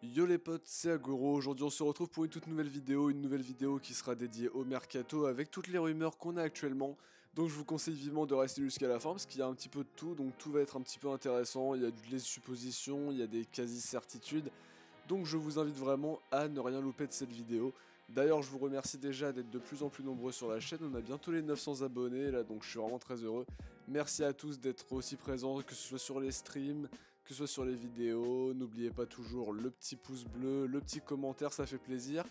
Yo les potes, c'est Agoro. Aujourd'hui on se retrouve pour une toute nouvelle vidéo qui sera dédiée au Mercato avec toutes les rumeurs qu'on a actuellement. Donc je vous conseille vivement de rester jusqu'à la fin parce qu'il y a un petit peu de tout, donc tout va être un petit peu intéressant, il y a des suppositions, il y a des quasi-certitudes. Donc je vous invite vraiment à ne rien louper de cette vidéo. D'ailleurs je vous remercie déjà d'être de plus en plus nombreux sur la chaîne, on a bientôt les 900 abonnés là, donc je suis vraiment très heureux. Merci à tous d'être aussi présents, que ce soit sur les streams, que ce soit sur les vidéos. N'oubliez pas toujours le petit pouce bleu, le petit commentaire, ça fait plaisir.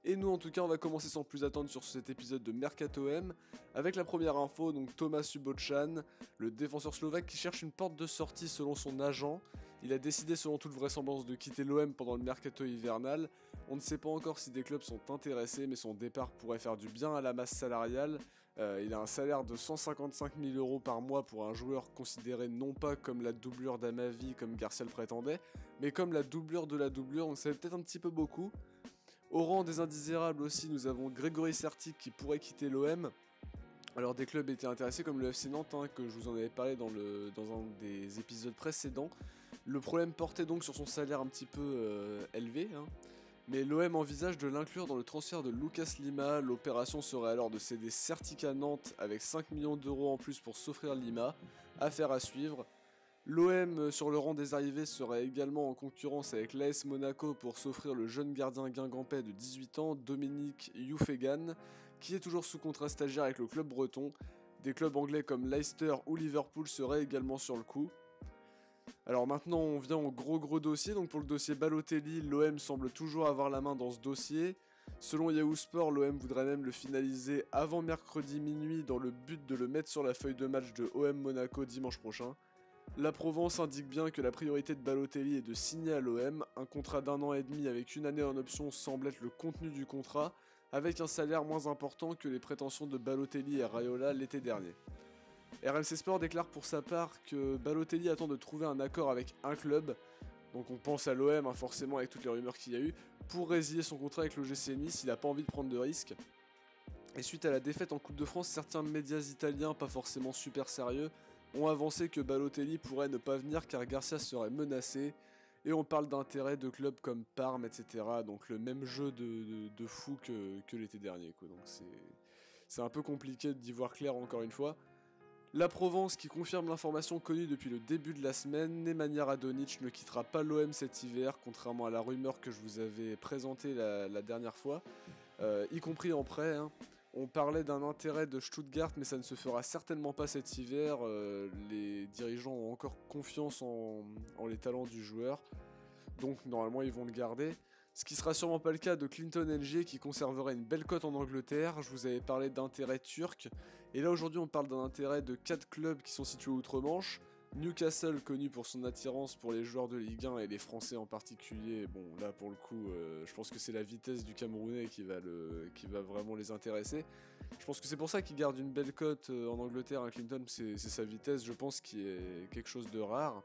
Et nous en tout cas on va commencer sans plus attendre sur cet épisode de Mercato M avec la première info, donc Thomas Subotchan, le défenseur slovaque qui cherche une porte de sortie selon son agent. Il a décidé selon toute vraisemblance de quitter l'OM pendant le Mercato hivernal. On ne sait pas encore si des clubs sont intéressés, mais son départ pourrait faire du bien à la masse salariale. Il a un salaire de 155 000 € par mois pour un joueur considéré non pas comme la doublure d'Amavi comme Garcia le prétendait, mais comme la doublure de la doublure, donc ça fait peut-être un petit peu beaucoup. Au rang des indésirables aussi, nous avons Grégory Sertic qui pourrait quitter l'OM. Alors des clubs étaient intéressés comme le FC Nantes, que je vous en avais parlé dans un des épisodes précédents. Le problème portait donc sur son salaire un petit peu élevé, mais l'OM envisage de l'inclure dans le transfert de Lucas Lima. L'opération serait alors de céder Sertic à Nantes avec 5 millions d'euros en plus pour s'offrir Lima. Affaire à suivre. L'OM sur le rang des arrivées serait également en concurrence avec l'AS Monaco pour s'offrir le jeune gardien guingampais de 18 ans, Dominique Youfegan, qui est toujours sous contrat stagiaire avec le club breton. Des clubs anglais comme Leicester ou Liverpool seraient également sur le coup. Alors maintenant on vient au gros dossier, donc pour le dossier Balotelli, l'OM semble toujours avoir la main dans ce dossier. Selon Yahoo Sport, l'OM voudrait même le finaliser avant mercredi minuit dans le but de le mettre sur la feuille de match de OM Monaco dimanche prochain. La Provence indique bien que la priorité de Balotelli est de signer à l'OM. Un contrat d'1 an et demi avec une année en option semble être le contenu du contrat, avec un salaire moins important que les prétentions de Balotelli et Raiola l'été dernier. RMC Sport déclare pour sa part que Balotelli attend de trouver un accord avec un club, donc on pense à l'OM forcément avec toutes les rumeurs qu'il y a eu, pour résilier son contrat avec l'OGC Nice. Il n'a pas envie de prendre de risques. Et suite à la défaite en Coupe de France, certains médias italiens, pas forcément super sérieux, ont avancé que Balotelli pourrait ne pas venir car Garcia serait menacé, et on parle d'intérêt de clubs comme Parme, etc. Donc le même jeu de fou que l'été dernier, quoi. Donc c'est un peu compliqué d'y voir clair encore une fois. La Provence qui confirme l'information connue depuis le début de la semaine, Nemanja Radonjic ne quittera pas l'OM cet hiver, contrairement à la rumeur que je vous avais présentée la dernière fois, y compris en prêt. On parlait d'un intérêt de Stuttgart, mais ça ne se fera certainement pas cet hiver. Les dirigeants ont encore confiance en les talents du joueur, donc normalement ils vont le garder. Ce qui sera sûrement pas le cas de Clinton NG qui conserverait une belle cote en Angleterre. Je vous avais parlé d'intérêt turc, et là aujourd'hui on parle d'un intérêt de 4 clubs qui sont situés outre-Manche. Newcastle, connu pour son attirance pour les joueurs de Ligue 1 et les Français en particulier. Bon là pour le coup je pense que c'est la vitesse du Camerounais qui va vraiment les intéresser. Je pense que c'est pour ça qu'il garde une belle cote en Angleterre. Clinton, c'est sa vitesse, je pense, qui est quelque chose de rare.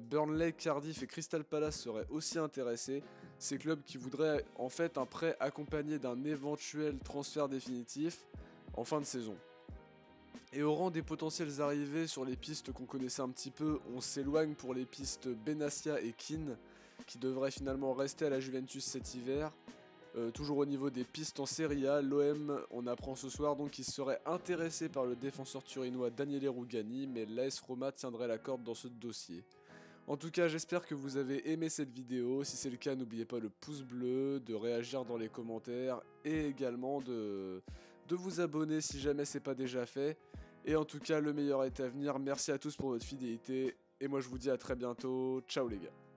Burnley, Cardiff et Crystal Palace seraient aussi intéressés. Ces clubs qui voudraient en fait un prêt accompagné d'un éventuel transfert définitif en fin de saison. Et au rang des potentiels arrivés sur les pistes qu'on connaissait un petit peu, on s'éloigne pour les pistes Benassia et Keane, qui devraient finalement rester à la Juventus cet hiver. Toujours au niveau des pistes en Serie A, l'OM, on apprend ce soir donc qu'il serait intéressé par le défenseur turinois Daniele Rugani, mais l'AS Roma tiendrait la corde dans ce dossier. En tout cas, j'espère que vous avez aimé cette vidéo. Si c'est le cas, n'oubliez pas le pouce bleu, de réagir dans les commentaires et également de vous abonner si jamais c'est pas déjà fait. Et en tout cas, le meilleur est à venir. Merci à tous pour votre fidélité et moi je vous dis à très bientôt. Ciao les gars.